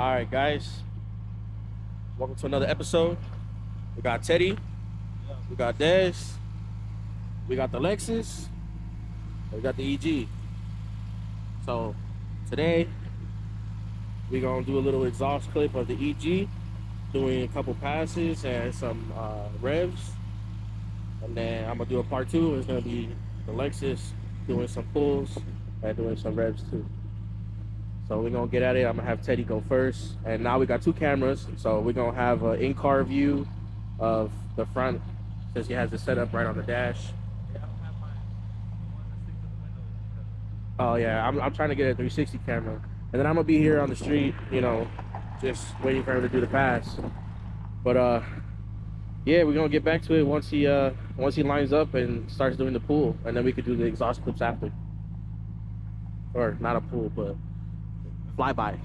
All right, guys, welcome to another episode. We got Teddy, we got Des, we got the Lexus, and we got the EG. So today we're gonna do a little exhaust clip of the EG, doing a couple passes and some revs, and then I'm gonna do a part two. It's gonna be the Lexus doing some pulls and doing some revs too. So we're gonna get at it. I'm gonna have Teddy go first, and now we got two cameras. So we're gonna have an in-car view of the front, since he has it set up right on the dash. Oh yeah, I'm trying to get a 360 camera, and then I'm gonna be here on the street, just waiting for him to do the pass. But yeah, we're gonna get back to it once he lines up and starts doing the pull, and then we could do the exhaust clips after, or not a pull, but flyby.